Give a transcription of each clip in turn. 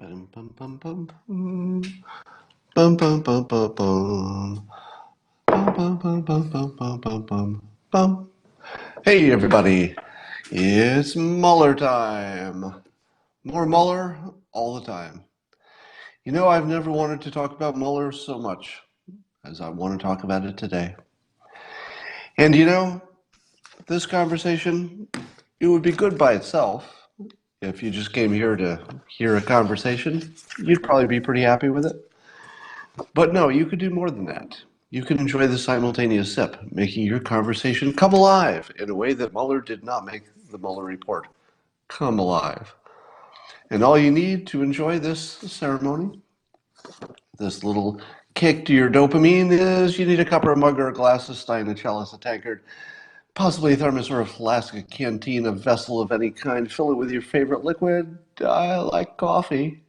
Bum, bum, bum, bum, bum. Bum, bum, bum, bum, bum. Bum, bum, bum, bum, bum, bum, bum, bum, bum. Hey, everybody. It's Mueller time. More Mueller all the time. You know, I've never wanted to talk about Mueller so much as I want to talk about it today. And you know, this conversation, it would be good by itself. If you just came here to hear a conversation, you'd probably be pretty happy with it. But no, you could do more than that. You can enjoy the simultaneous sip, making your conversation come alive in a way that Mueller did not make the Mueller Report come alive. And all you need to enjoy this ceremony, this little kick to your dopamine, is you need a cup or a mug or a glass, a stein, a chalice, a tankard, possibly a thermos or a flask, a canteen, a vessel of any kind. Fill it with your favorite liquid. I like coffee.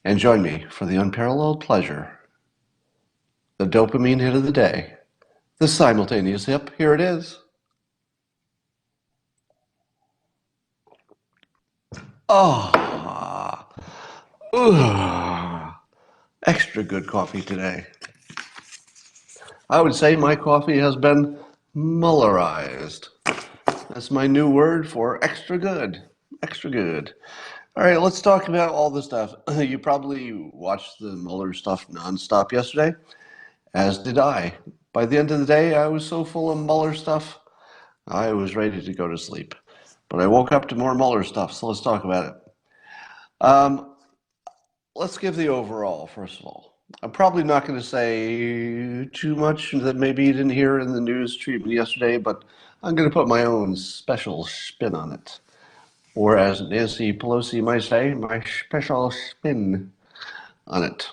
And join me for the unparalleled pleasure, the dopamine hit of the day, the simultaneous hip. Here it is. Ah, extra good coffee today. I would say my coffee has been Mullerized. That's my new word for extra good. Extra good. All right, let's talk about all the stuff. You probably watched the Mueller stuff nonstop yesterday, as did I. By the end of the day, I was so full of Mueller stuff, I was ready to go to sleep. But I woke up to more Mueller stuff, so let's talk about it. Let's give the overall, first of all. I'm probably not going to say too much that maybe you didn't hear in the news treatment yesterday, but I'm going to put my own special spin on it. Or as Nancy Pelosi might say, my special spin on it.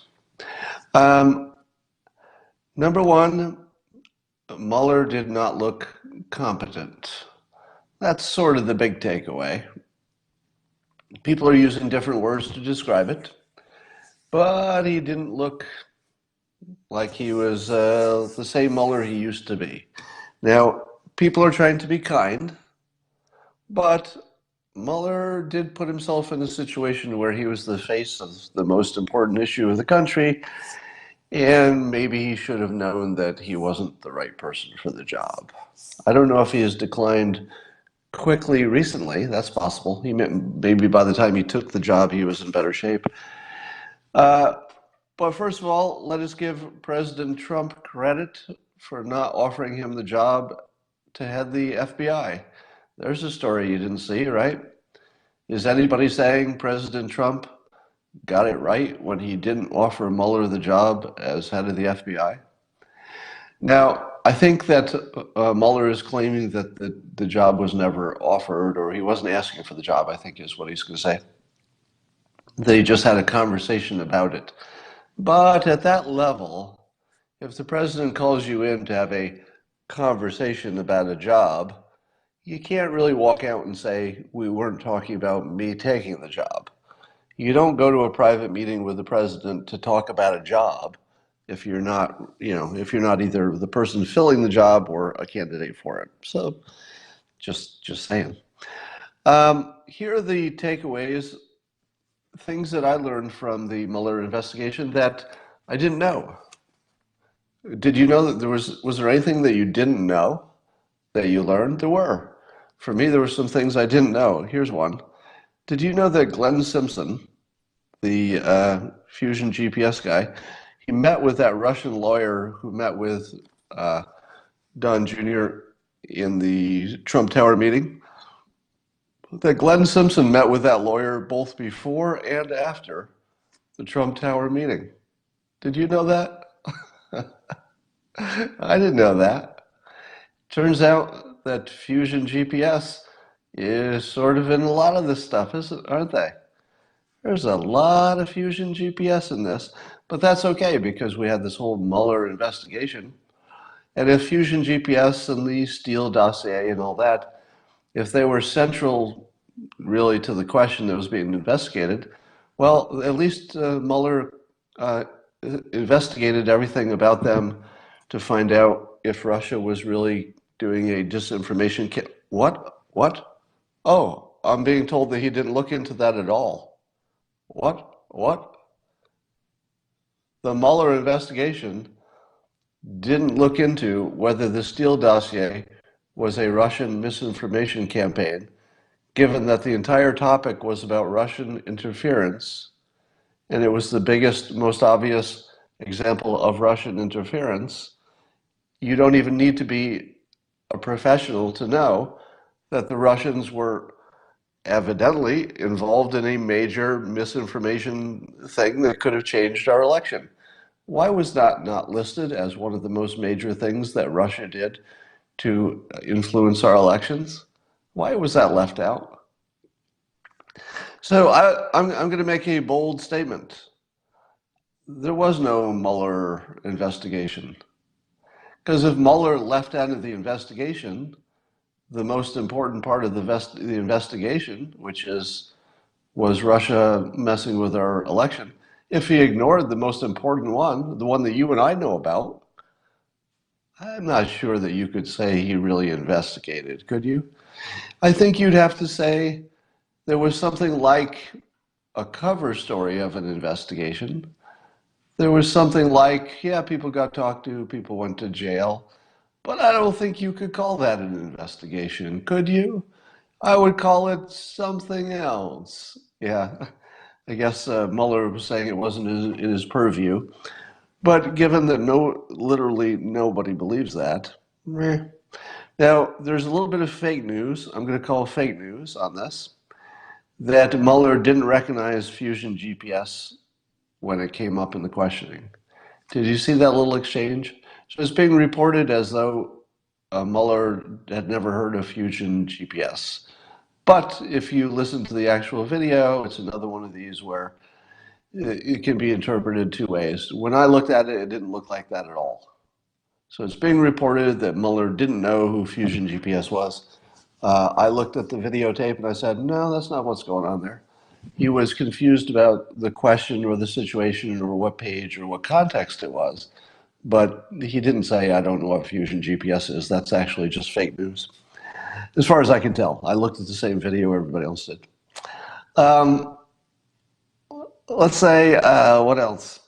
Number one, Mueller did not look competent. That's sort of the big takeaway. People are using different words to describe it, but he didn't look like he was the same Mueller he used to be. Now, people are trying to be kind, but Mueller did put himself in a situation where he was the face of the most important issue of the country, and maybe he should have known that he wasn't the right person for the job. I don't know if he has declined quickly recently. That's possible. Maybe by the time he took the job, he was in better shape. But first of all, let us give President Trump credit for not offering him the job to head the FBI. There's a story you didn't see, right? Is anybody saying President Trump got it right when he didn't offer Mueller the job as head of the FBI? Now, I think that Mueller is claiming that the job was never offered, or he wasn't asking for the job, I think is what he's going to say. They just had a conversation about it. But at that level, if the president calls you in to have a conversation about a job, you can't really walk out and say, we weren't talking about me taking the job. You don't go to a private meeting with the president to talk about a job if you're not, if you're not either the person filling the job or a candidate for it. So just saying. Here are the takeaways, things that I learned from the Mueller investigation that I didn't know. Did you know that was there anything that you didn't know that you learned? There were. For me, there were some things I didn't know. Here's one. Did you know that Glenn Simpson, the Fusion GPS guy, he met with that Russian lawyer who met with Don Jr. in the Trump Tower meeting? That Glenn Simpson met with that lawyer both before and after the Trump Tower meeting. Did you know that? I didn't know that. Turns out that Fusion GPS is sort of in a lot of this stuff, aren't they? There's a lot of Fusion GPS in this, but that's okay because we had this whole Mueller investigation. And if Fusion GPS and the Steele Dossier and all that, if they were central really to the question that was being investigated, well, at least Mueller investigated everything about them to find out if Russia was really doing a disinformation What? Oh, I'm being told that he didn't look into that at all. What? What? The Mueller investigation didn't look into whether the Steele Dossier was a Russian misinformation campaign, given that the entire topic was about Russian interference, and it was the biggest, most obvious example of Russian interference. You don't even need to be a professional to know that the Russians were evidently involved in a major misinformation thing that could have changed our election. Why was that not listed as one of the most major things that Russia did to influence our elections? Why was that left out? So I'm going to make a bold statement. There was no Mueller investigation. Because if Mueller left out of the investigation the most important part of the investigation, which was Russia messing with our election, if he ignored the most important one, the one that you and I know about, I'm not sure that you could say he really investigated, could you? I think you'd have to say there was something like a cover story of an investigation. There was something like, yeah, people got talked to, people went to jail, but I don't think you could call that an investigation, could you? I would call it something else. Yeah, I guess Mueller was saying it wasn't in his purview. But given that literally nobody believes that, meh. Now, there's a little bit of fake news, I'm going to call fake news on this, that Mueller didn't recognize Fusion GPS when it came up in the questioning. Did you see that little exchange? So it's being reported as though Mueller had never heard of Fusion GPS. But if you listen to the actual video, it's another one of these where it can be interpreted two ways. When I looked at it, it didn't look like that at all. So it's being reported that Mueller didn't know who Fusion GPS was. I looked at the videotape and I said, no, that's not what's going on there. He was confused about the question or the situation or what page or what context it was. But he didn't say, I don't know what Fusion GPS is. That's actually just fake news. As far as I can tell, I looked at the same video everybody else did. Let's say, what else?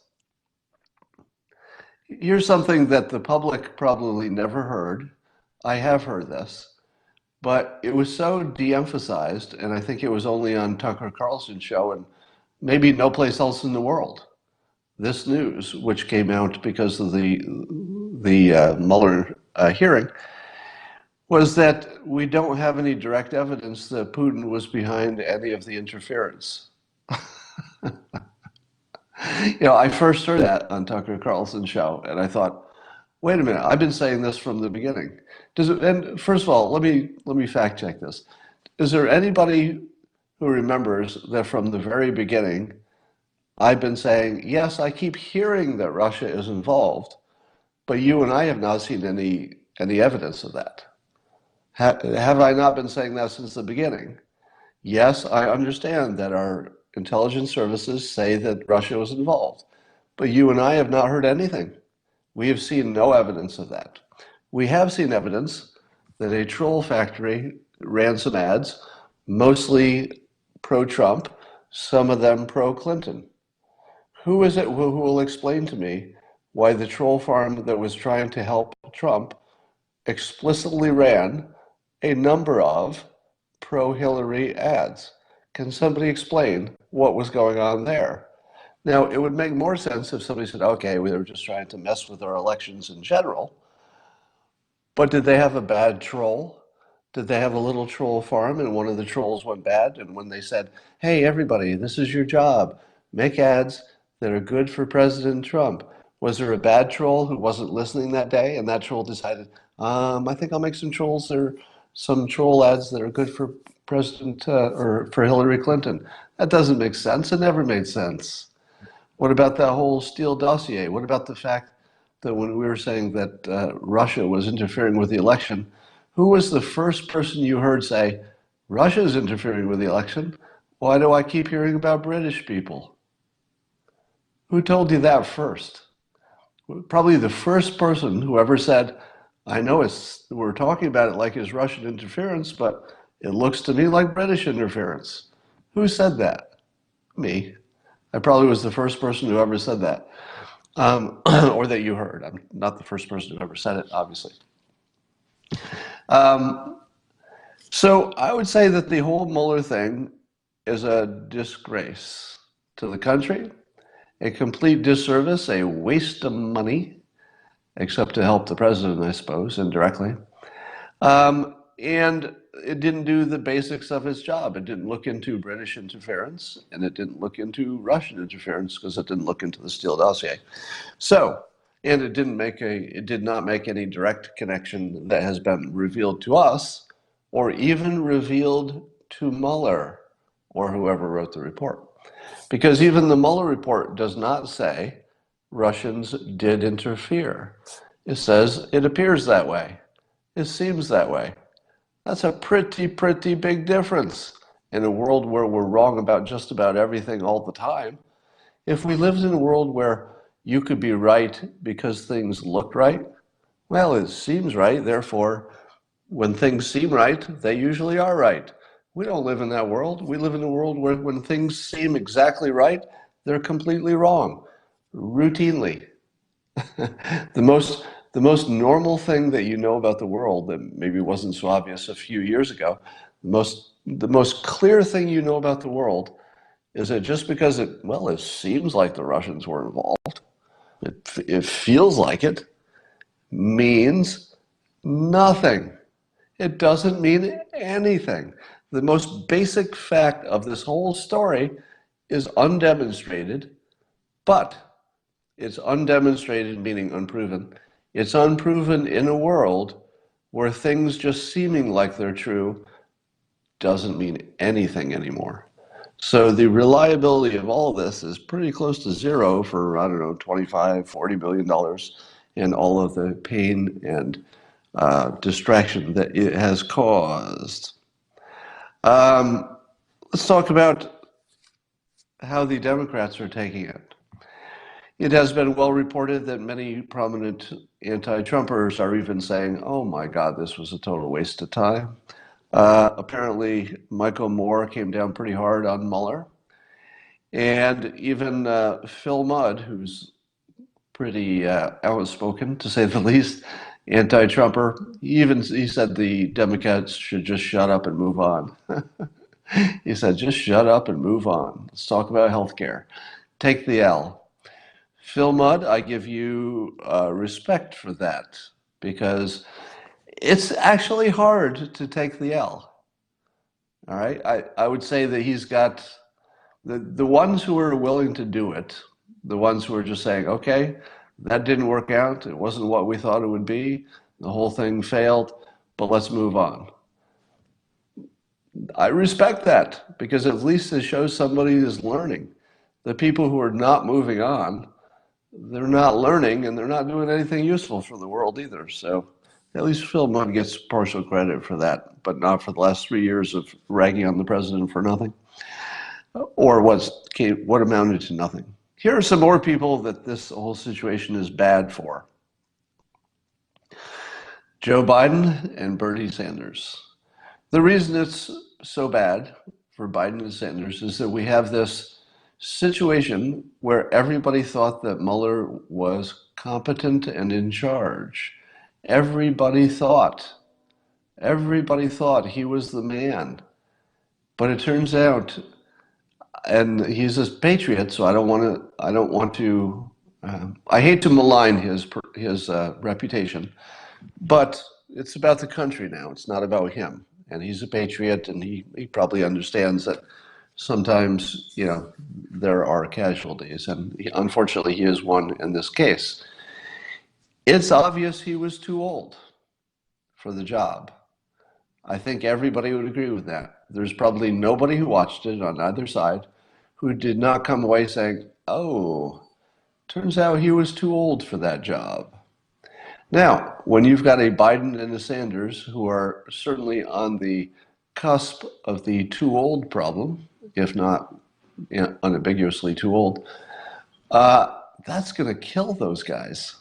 Here's something that the public probably never heard. I have heard this, but it was so de-emphasized, and I think it was only on Tucker Carlson's show and maybe no place else in the world. This news, which came out because of the Mueller hearing, was that we don't have any direct evidence that Putin was behind any of the interference. I first heard that on Tucker Carlson's show, and I thought, wait a minute, I've been saying this from the beginning. And first of all, let me fact check this. Is there anybody who remembers that from the very beginning, I've been saying, yes, I keep hearing that Russia is involved, but you and I have not seen any evidence of that. Have I not been saying that since the beginning? Yes, I understand that our intelligence services say that Russia was involved, but you and I have not heard anything. We have seen no evidence of that. We have seen evidence that a troll factory ran some ads, mostly pro-Trump, some of them pro-Clinton. Who is it who will explain to me why the troll farm that was trying to help Trump explicitly ran a number of pro-Hillary ads? Can somebody explain what was going on there? Now, it would make more sense if somebody said, okay, we were just trying to mess with our elections in general. But did they have a bad troll? Did they have a little troll farm and one of the trolls went bad? And when they said, hey, everybody, this is your job, make ads that are good for President Trump, was there a bad troll who wasn't listening that day? And that troll decided, I think I'll make some troll ads that are good for President or for Hillary Clinton. That doesn't make sense. It never made sense. What about that whole Steele dossier? What about the fact that when we were saying that Russia was interfering with the election, who was the first person you heard say, Russia is interfering with the election? Why do I keep hearing about British people? Who told you that first? Probably the first person who ever said, I know we're talking about it like it's Russian interference, but it looks to me like British interference. Who said that? Me. I probably was the first person who ever said that, or that you heard. I'm not the first person who ever said it, obviously. Um, so I would say that the whole Mueller thing is a disgrace to the country, a complete disservice, a waste of money, except to help the president, I suppose, indirectly. And it didn't do the basics of its job. It didn't look into British interference, and it didn't look into Russian interference because it didn't look into the Steele Dossier. So, and it did not make any direct connection that has been revealed to us, or even revealed to Mueller or whoever wrote the report. Because even the Mueller report does not say Russians did interfere. It says it appears that way. It seems that way. That's a pretty big difference in a world where we're wrong about just about everything all the time. If we lived in a world where you could be right because things look right, well, it seems right. Therefore, when things seem right, they usually are right. We don't live in that world. We live in a world where when things seem exactly right, they're completely wrong, routinely. The most normal thing that you know about the world that maybe wasn't so obvious a few years ago, the most clear thing you know about the world is that just because it seems like the Russians were involved, it feels like it, means nothing. It doesn't mean anything. The most basic fact of this whole story is undemonstrated, but it's undemonstrated, meaning unproven. It's unproven in a world where things just seeming like they're true doesn't mean anything anymore. So the reliability of all of this is pretty close to zero for, I don't know, $25, $40 billion and all of the pain and distraction that it has caused. Let's talk about how the Democrats are taking it. It has been well reported that many prominent anti-Trumpers are even saying, oh my God, this was a total waste of time. Apparently, Michael Moore came down pretty hard on Mueller. And even Phil Mudd, who's pretty outspoken, to say the least, anti-Trumper, he said the Democrats should just shut up and move on. He said, just shut up and move on. Let's talk about healthcare. Take the L. Phil Mudd, I give you respect for that because it's actually hard to take the L. All right. I would say that he's got the ones who are willing to do it, the ones who are just saying, okay, that didn't work out. It wasn't what we thought it would be. The whole thing failed, but let's move on. I respect that because at least it shows somebody is learning. The people who are not moving on, they're not learning and they're not doing anything useful for the world either. So at least Phil Mudd gets partial credit for that, but not for the last 3 years of ragging on the president for nothing, or what amounted to nothing. Here are some more people that this whole situation is bad for. Joe Biden and Bernie Sanders. The reason it's so bad for Biden and Sanders is that we have this situation where everybody thought that Mueller was competent and in charge. Everybody thought he was the man. But it turns out, and he's a patriot, so I hate to malign his reputation, but it's about the country now. It's not about him. And he's a patriot, and he probably understands that sometimes, there are casualties, and unfortunately he is one in this case. It's obvious he was too old for the job. I think everybody would agree with that. There's probably nobody who watched it on either side who did not come away saying, oh, turns out he was too old for that job. Now, when you've got a Biden and a Sanders who are certainly on the cusp of the too old problem, if not unambiguously too old, that's going to kill those guys.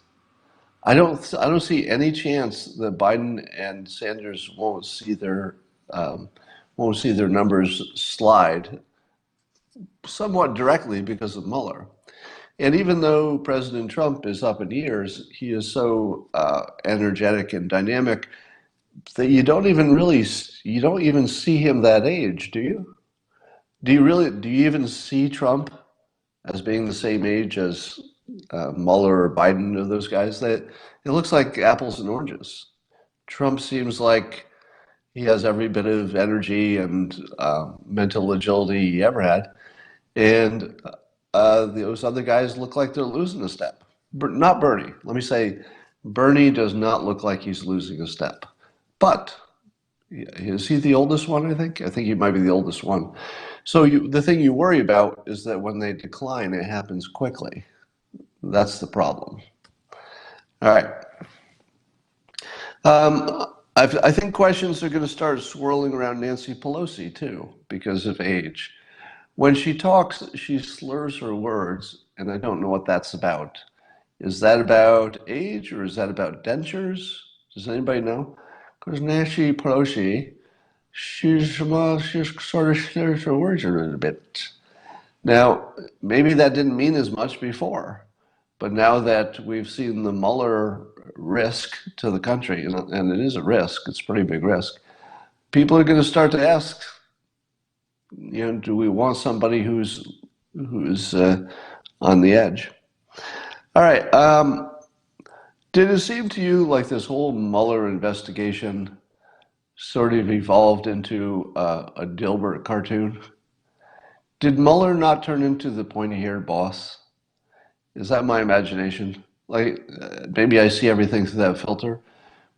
I don't see any chance that Biden and Sanders won't see their numbers slide somewhat directly because of Mueller. And even though President Trump is up in years, he is so energetic and dynamic that you don't even see him that age, do you? Do you even see Trump as being the same age as Mueller or Biden or those guys? That it looks like apples and oranges. Trump seems like he has every bit of energy and mental agility he ever had, and those other guys look like they're losing a step. Not Bernie. Let me say, Bernie does not look like he's losing a step. But is he the oldest one, I think? I think he might be the oldest one. So the thing you worry about is that when they decline, it happens quickly. That's the problem. All right. I think questions are going to start swirling around Nancy Pelosi, too, because of age. When she talks, she slurs her words, and I don't know what that's about. Is that about age or is that about dentures? Does anybody know? Because Nancy Pelosi, she sort of slurs her words a little bit. Now, maybe that didn't mean as much before, but now that we've seen the Mueller risk to the country, and it is a risk, it's a pretty big risk, people are going to start to ask, do we want somebody who's on the edge? All right. Did it seem to you like this whole Mueller investigation sort of evolved into a Dilbert cartoon? Did Mueller not turn into the pointy-haired boss? Is that my imagination? Like, maybe I see everything through that filter,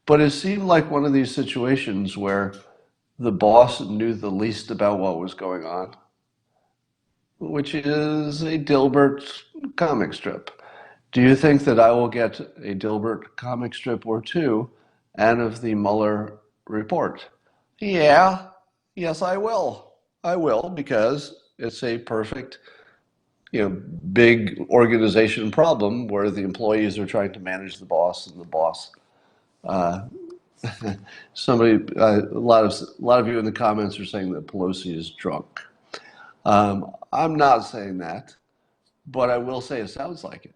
but it seemed like one of these situations where the boss knew the least about what was going on, which is a Dilbert comic strip. Do you think that I will get a Dilbert comic strip or two out of the Mueller report? Yeah, yes, I will. I will because it's a perfect, big organization problem where the employees are trying to manage the boss, and the boss. Uh, a lot of you in the comments are saying that Pelosi is drunk. I'm not saying that, but I will say it sounds like it.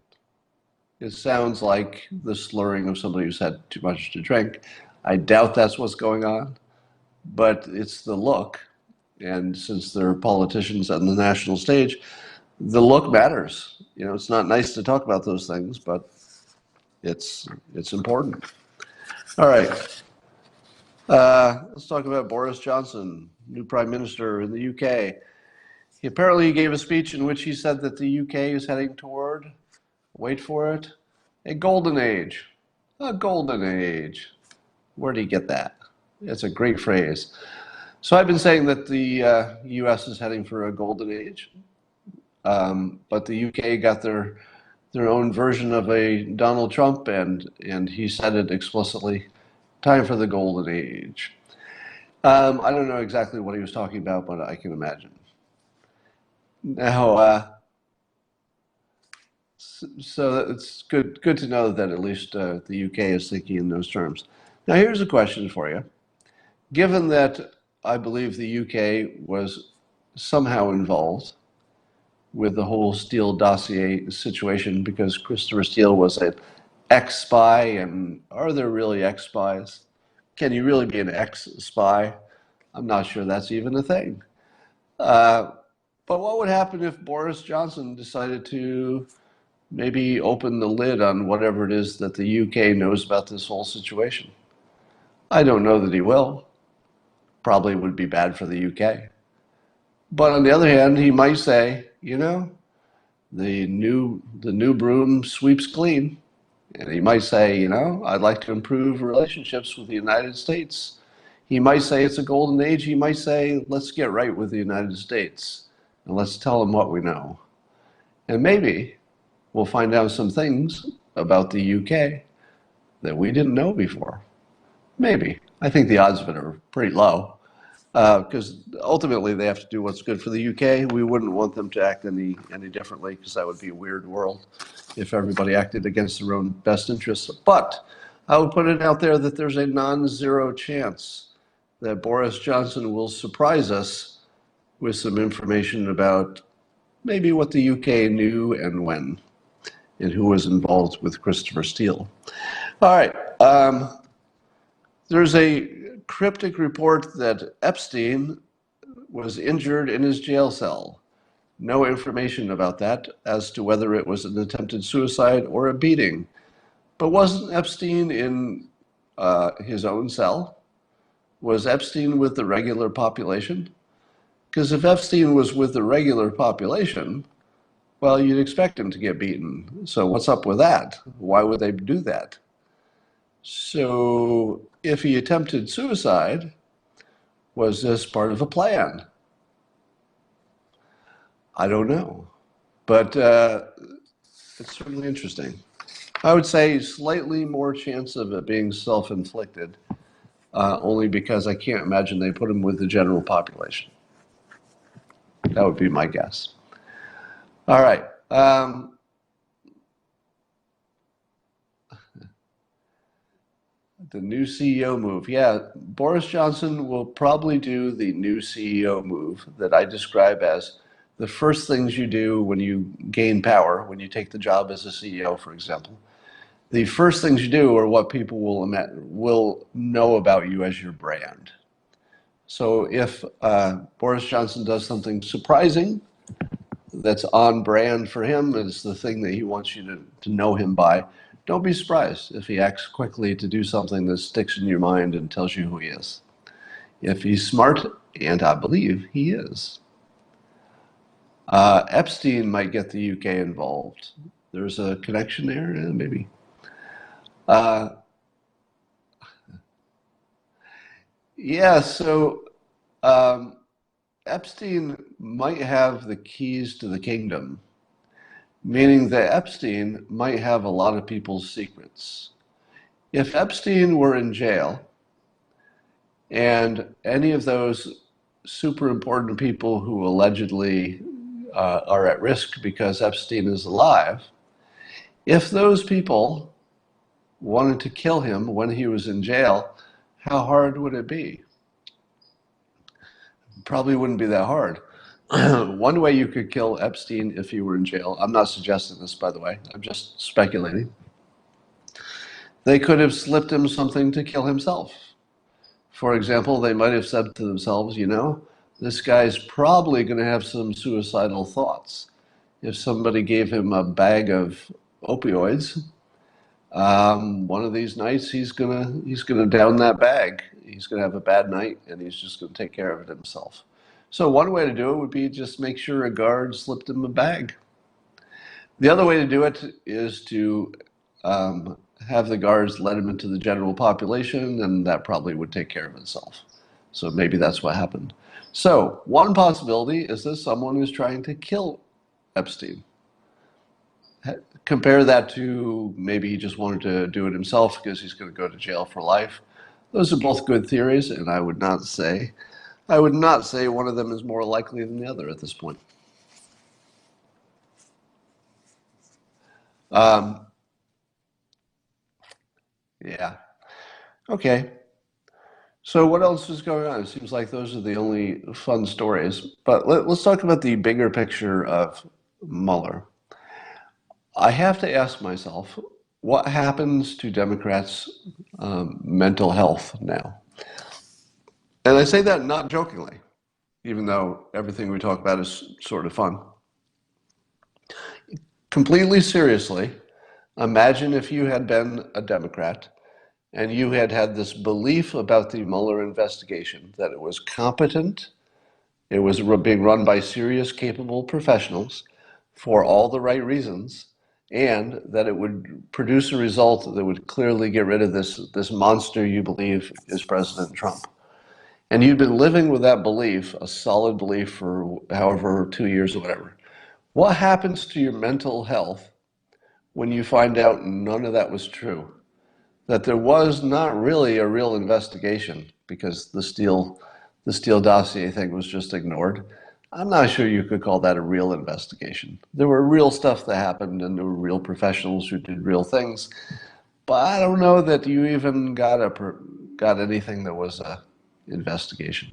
It sounds like the slurring of somebody who's had too much to drink. I doubt that's what's going on, but it's the look. And since they're politicians on the national stage, the look matters. It's not nice to talk about those things, but it's important. All right. Let's talk about Boris Johnson, new prime minister in the UK. He apparently gave a speech in which he said that the UK is heading toward, wait for it, a golden age. A golden age. Where did he get that? It's a great phrase. So I've been saying that the US is heading for a golden age, but the UK got their own version of a Donald Trump, and he said it explicitly. Time for the golden age. I don't know exactly what he was talking about, but I can imagine. Now, so it's good to know that at least the UK is thinking in those terms. Now, here's a question for you. Given that I believe the UK was somehow involved with the whole Steele Dossier situation because Christopher Steele was an ex-spy, and are there really ex-spies? Can you really be an ex-spy? I'm not sure that's even a thing. But what would happen if Boris Johnson decided to maybe open the lid on whatever it is that the UK knows about this whole situation? I don't know that he will. Probably would be bad for the UK. But on the other hand, he might say, the new broom sweeps clean. And he might say, I'd like to improve relationships with the United States. He might say it's a golden age. He might say, let's get right with the United States and let's tell them what we know. And maybe we'll find out some things about the UK that we didn't know before. Maybe. I think the odds of it are pretty low because ultimately they have to do what's good for the UK. We wouldn't want them to act any differently because that would be a weird world if everybody acted against their own best interests. But I would put it out there that there's a non-zero chance that Boris Johnson will surprise us with some information about maybe what the UK knew and when, and who was involved with Christopher Steele. All right. There's a cryptic report that Epstein was injured in his jail cell. No information about that as to whether it was an attempted suicide or a beating. But wasn't Epstein in his own cell? Was Epstein with the regular population? Because if Epstein was with the regular population, well, you'd expect him to get beaten. So what's up with that? Why would they do that? So if he attempted suicide, was this part of a plan? I don't know. But it's certainly interesting. I would say slightly more chance of it being self-inflicted, only because I can't imagine they put him with the general population. That would be my guess. All right. The new CEO move. Yeah, Boris Johnson will probably do the new CEO move that I describe as the first things you do when you gain power, when you take the job as a CEO, for example. The first things you do are what people will know about you as your brand. So if Boris Johnson does something surprising that's on brand for him, is the thing that he wants you to know him by, don't be surprised if he acts quickly to do something that sticks in your mind and tells you who he is. If he's smart, and I believe he is. Epstein might get the UK involved. There's a connection there, maybe. Yeah, so Epstein might have the keys to the kingdom, meaning that Epstein might have a lot of people's secrets. If Epstein were in jail and any of those super important people who allegedly are at risk because Epstein is alive, if those people wanted to kill him when he was in jail, how hard would it be? Probably wouldn't be that hard. One way you could kill Epstein if he were in jail, I'm not suggesting this, by the way, I'm just speculating. They could have slipped him something to kill himself. For example, they might have said to themselves, you know, this guy's probably going to have some suicidal thoughts. If somebody gave him a bag of opioids, one of these nights he's gonna down that bag. He's gonna have a bad night, and he's just gonna take care of it himself. So one way to do it would be just make sure a guard slipped him a bag. The other way to do it is to have the guards let him into the general population, and that probably would take care of itself. So maybe that's what happened. So one possibility is that someone is trying to kill Epstein. Compare that to maybe he just wanted to do it himself because he's going to go to jail for life. Those are both good theories, and I would not say one of them is more likely than the other at this point. Yeah. Okay. So what else is going on? It seems like those are the only fun stories. But let's talk about the bigger picture of Mueller. I have to ask myself, what happens to Democrats' mental health now? And I say that not jokingly, even though everything we talk about is sort of fun. Completely seriously, imagine if you had been a Democrat and you had had this belief about the Mueller investigation, that it was competent, it was being run by serious, capable professionals for all the right reasons, and that it would produce a result that would clearly get rid of this monster you believe is President Trump. And you'd been living with that belief, a solid belief, for however 2 years or whatever. What happens to your mental health when you find out none of that was true? That there was not really a real investigation because the Steele Dossier thing was just ignored. I'm not sure you could call that a real investigation. There were real stuff that happened, and there were real professionals who did real things. But I don't know that you even got anything that was a investigation.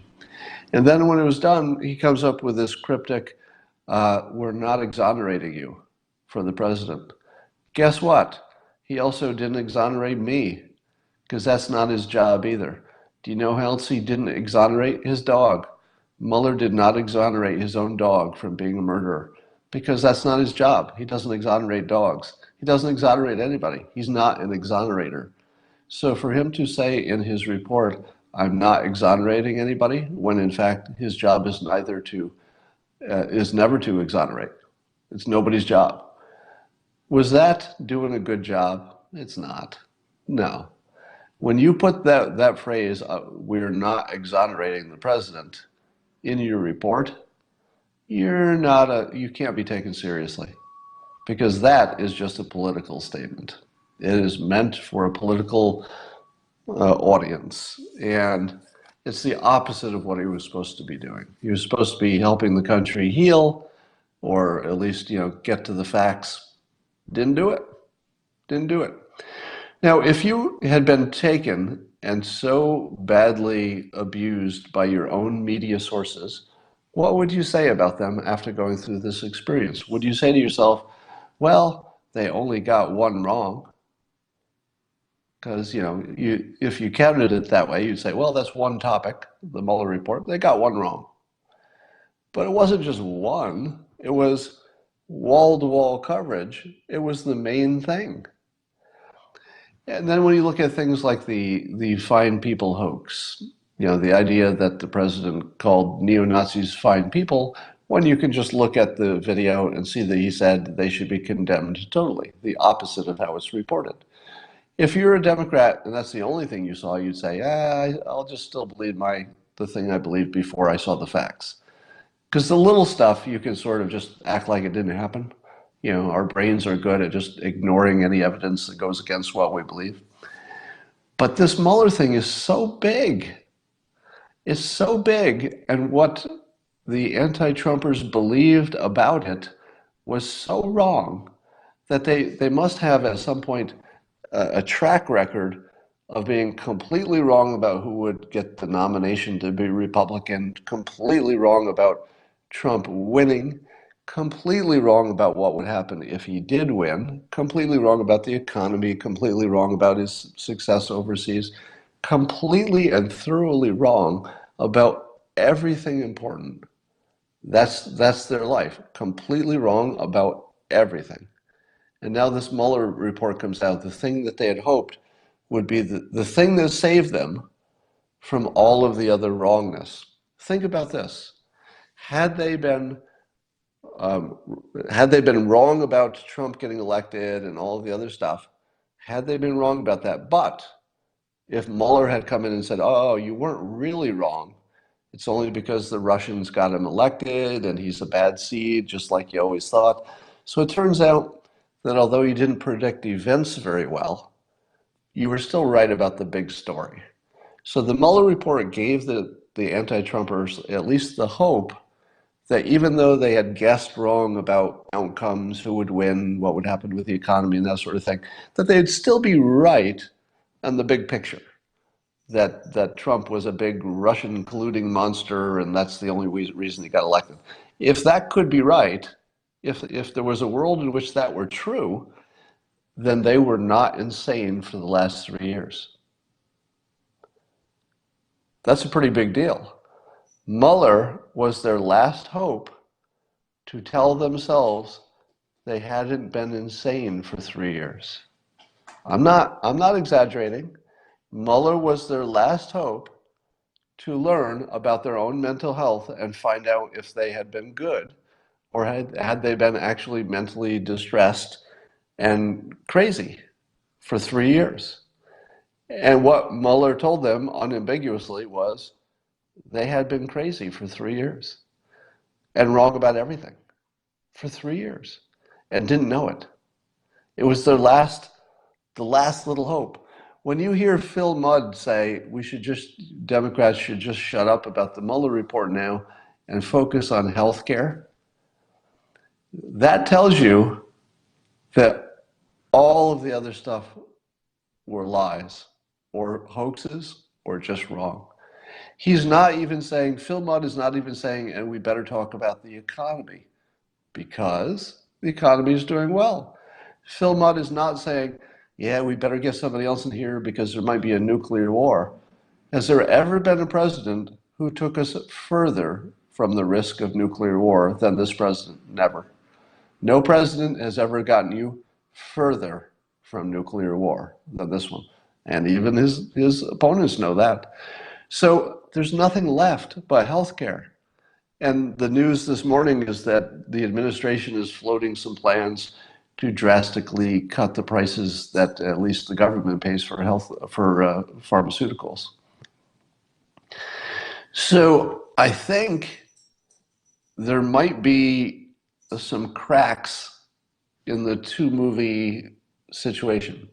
And then when it was done, he comes up with this cryptic, we're not exonerating you for the president. Guess what? He also didn't exonerate me, because that's not his job either. Do you know how else he didn't exonerate his dog? Mueller did not exonerate his own dog from being a murderer, because that's not his job. He doesn't exonerate dogs. He doesn't exonerate anybody. He's not an exonerator. So for him to say in his report, I'm not exonerating anybody, when in fact his job is never to exonerate. It's nobody's job. Was that doing a good job? It's not. No. When you put that phrase, we're not exonerating the president, in your report, you can't be taken seriously, because that is just a political statement. It is meant for a political audience, and it's the opposite of what he was supposed to be doing. He was supposed to be helping the country heal, or at least, get to the facts. Didn't do it. Didn't do it. Now, if you had been taken and so badly abused by your own media sources, what would you say about them after going through this experience? Would you say to yourself, well, they only got one wrong? Because, if you counted it that way, you'd say, well, that's one topic, the Mueller report. They got one wrong. But it wasn't just one. It was wall-to-wall coverage. It was the main thing. And then when you look at things like the fine people hoax, the idea that the president called neo-Nazis fine people, when you can just look at the video and see that he said they should be condemned totally, the opposite of how it's reported. If you're a Democrat and that's the only thing you saw, you'd say, I'll just still believe the thing I believed before I saw the facts. Because the little stuff, you can sort of just act like it didn't happen. Our brains are good at just ignoring any evidence that goes against what we believe. But this Mueller thing is so big. It's so big, and what the anti-Trumpers believed about it was so wrong that they must have at some point a track record of being completely wrong about who would get the nomination to be Republican, completely wrong about Trump winning, completely wrong about what would happen if he did win, completely wrong about the economy, completely wrong about his success overseas, completely and thoroughly wrong about everything important. That's their life, completely wrong about everything. And now this Mueller report comes out. The thing that they had hoped would be the thing that saved them from all of the other wrongness. Think about this. Had they been wrong about Trump getting elected and all of the other stuff, had they been wrong about that, but if Mueller had come in and said, oh, you weren't really wrong, it's only because the Russians got him elected and he's a bad seed, just like you always thought. So it turns out that although you didn't predict events very well, you were still right about the big story. So the Mueller report gave the anti-Trumpers at least the hope that even though they had guessed wrong about outcomes, who would win, what would happen with the economy and that sort of thing, that they'd still be right on the big picture. That Trump was a big Russian colluding monster and that's the only reason he got elected. If that could be right, if there was a world in which that were true, then they were not insane for the last 3 years. That's a pretty big deal. Mueller was their last hope to tell themselves they hadn't been insane for 3 years. I'm not exaggerating. Mueller was their last hope to learn about their own mental health and find out if they had been good or had they been actually mentally distressed and crazy for 3 years. And what Mueller told them unambiguously was they had been crazy for 3 years and wrong about everything for 3 years and didn't know it. It was the last little hope. When you hear Phil Mudd say Democrats should just shut up about the Mueller report now and focus on health care, that tells you that all of the other stuff were lies or hoaxes or just wrong. He's not even saying, Phil Mudd is not even saying, and we better talk about the economy. Because the economy is doing well. Phil Mudd is not saying, yeah, we better get somebody else in here because there might be a nuclear war. Has there ever been a president who took us further from the risk of nuclear war than this president? Never. No president has ever gotten you further from nuclear war than this one. And even his opponents know that. So there's nothing left but healthcare. And the news this morning is that the administration is floating some plans to drastically cut the prices that at least the government pays for pharmaceuticals. So I think there might be some cracks in the two-movie situation.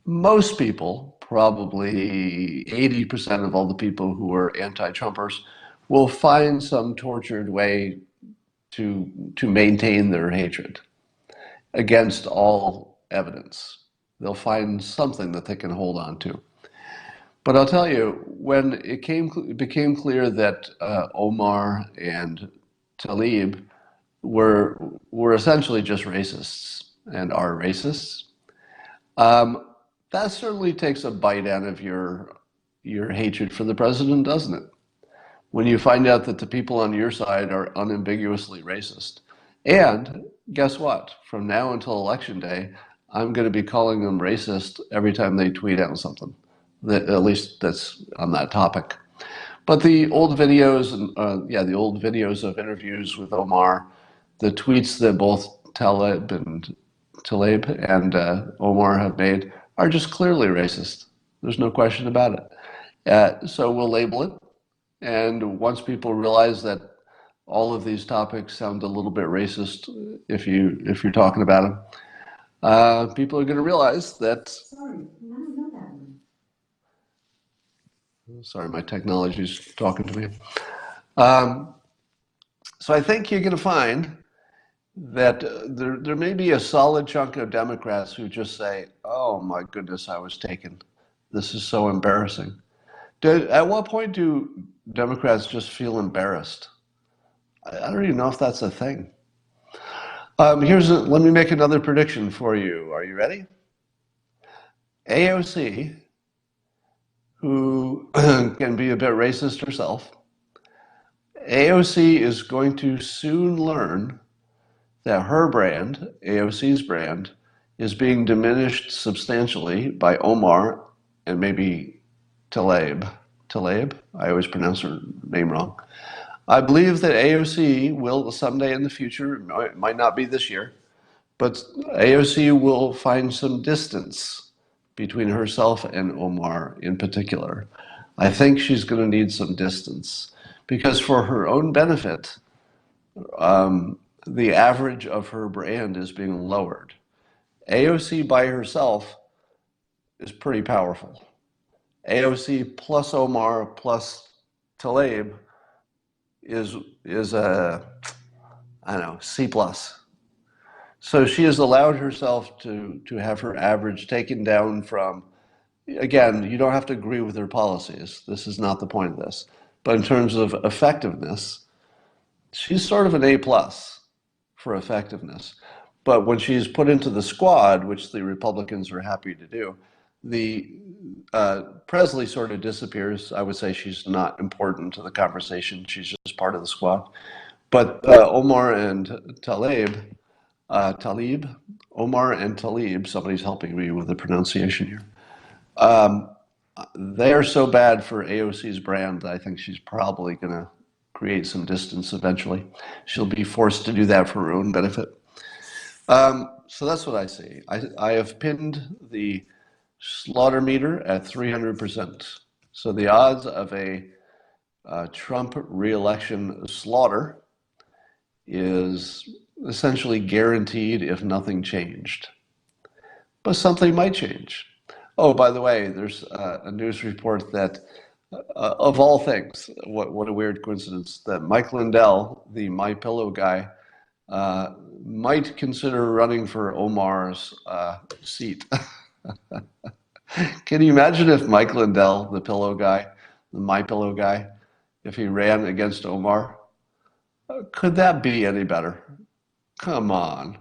Most people, probably 80% of all the people who are anti-Trumpers, will find some tortured way to maintain their hatred against all evidence. They'll find something that they can hold on to. But I'll tell you, when it became clear that Omar and Tlaib were essentially just racists and are racists, that certainly takes a bite out of your hatred for the president, doesn't it? When you find out that the people on your side are unambiguously racist. And guess what? From now until Election Day, I'm going to be calling them racist every time they tweet out something. At least that's on that topic. But the old videos, the old videos of interviews with Omar, the tweets that both Tlaib and Omar have made are just clearly racist. There's no question about it. So we'll label it. And once people realize that all of these topics sound a little bit racist, if you're talking about them, people are going to realize that. Sorry, my technology's talking to me. So I think you're going to find that there may be a solid chunk of Democrats who just say, "Oh my goodness, I was taken. This is so embarrassing." At what point do Democrats just feel embarrassed? I don't even know if that's a thing. Let me make another prediction for you. Are you ready? AOC, who can be a bit racist herself, AOC is going to soon learn that her brand, AOC's brand, is being diminished substantially by Omar and maybe Tlaib. Tlaib? I always pronounce her name wrong. I believe that AOC will someday in the future, it might not be this year, but AOC will find some distance between herself and Omar in particular. I think she's going to need some distance because for her own benefit, the average of her brand is being lowered. AOC by herself is pretty powerful. AOC plus Omar plus Tlaib is a, I don't know, C plus. So she has allowed herself to have her average taken down from, again, you don't have to agree with her policies. This is not the point of this. But in terms of effectiveness, she's sort of an A plus for effectiveness. But when she's put into the squad, which the Republicans are happy to do, the Presley sort of disappears. I would say she's not important to the conversation. She's just part of the squad. But Omar and Tlaib, somebody's helping me with the pronunciation here. They're so bad for AOC's brand that I think she's probably going to create some distance eventually. She'll be forced to do that for her own benefit. So that's what I see. I have pinned the slaughter meter at 300%. So the odds of a Trump re-election slaughter is essentially guaranteed if nothing changed. But something might change. Oh, by the way, there's a news report that, of all things, what a weird coincidence, that Mike Lindell, the MyPillow guy, might consider running for Omar's seat. Can you imagine if Mike Lindell, the pillow guy, the MyPillow guy, if he ran against Omar? Could that be any better? Come on.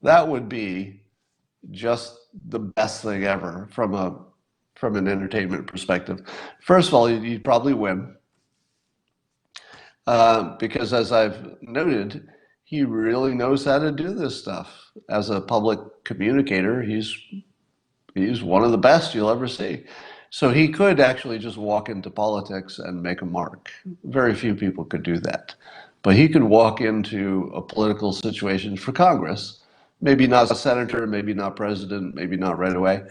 That would be just the best thing ever from an entertainment perspective. First of all, you'd probably win because, as I've noted, he really knows how to do this stuff. As a public communicator, he's one of the best you'll ever see. So he could actually just walk into politics and make a mark. Very few people could do that. But he could walk into a political situation for Congress, maybe not senator, maybe not president, maybe not right away.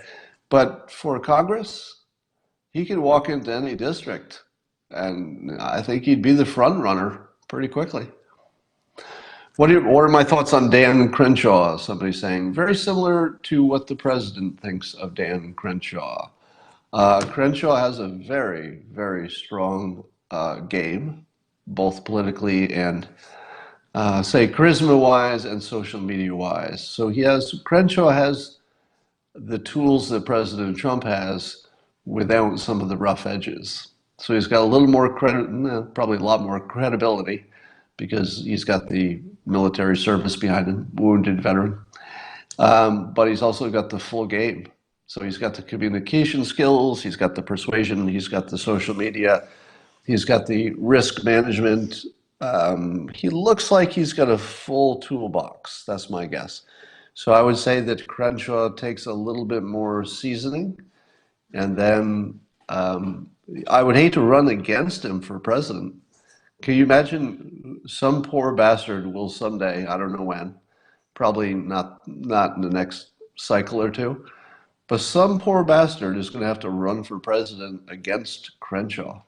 But for Congress, he could walk into any district. And I think he'd be the front runner pretty quickly. What are my thoughts on Dan Crenshaw? Somebody saying very similar to what the president thinks of Dan Crenshaw. Crenshaw has a very, very strong game, both politically and say charisma-wise and social media-wise. So Crenshaw has the tools that President Trump has without some of the rough edges. So he's got a little more credit, probably a lot more credibility, because he's got the military service behind him, wounded veteran. But he's also got the full game. So he's got the communication skills, he's got the persuasion, he's got the social media, he's got the risk management. He looks like he's got a full toolbox. That's my guess. So I would say that Crenshaw takes a little bit more seasoning, and then I would hate to run against him for president. Can you imagine some poor bastard will someday, I don't know when, probably not in the next cycle or two, but some poor bastard is going to have to run for president against Crenshaw.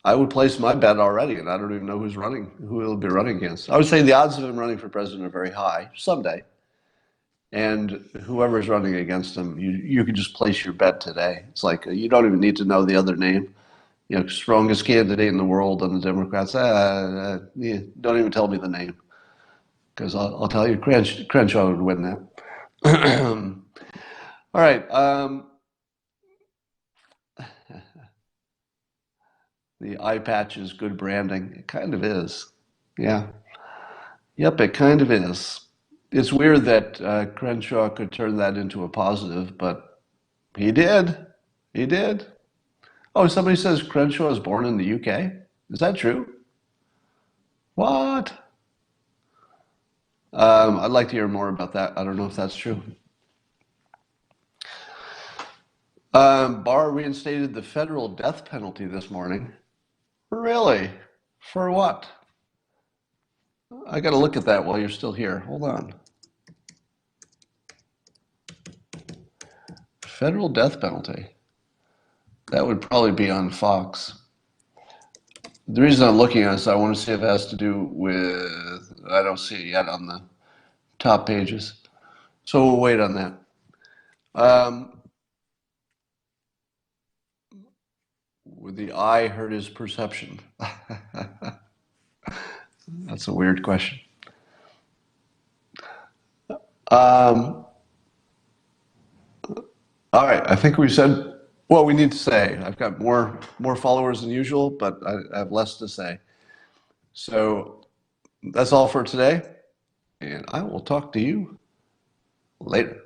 I would place my bet already, and I don't even know who he'll be running against. I would say the odds of him running for president are very high someday. And whoever's running against him, you can just place your bet today. It's like you don't even need to know the other name. Strongest candidate in the world on the Democrats. Don't even tell me the name, because I'll tell you, Crenshaw would win that. All right. The eye patch is good branding. It kind of is. Yeah. Yep, it kind of is. It's weird that Crenshaw could turn that into a positive, but he did. He did. Oh, somebody says Crenshaw was born in the UK. Is that true? What? I'd like to hear more about that. I don't know if that's true. Barr reinstated the federal death penalty this morning. Really? For what? I got to look at that while you're still here. Hold on. Federal death penalty. That would probably be on Fox. The reason I'm looking at this, I want to see if it has to do with, I don't see it yet on the top pages. So we'll wait on that. Would the eye hurt his perception? That's a weird question. All right, I think we said what we need to say. I've got more followers than usual, but I have less to say. So that's all for today, and I will talk to you later.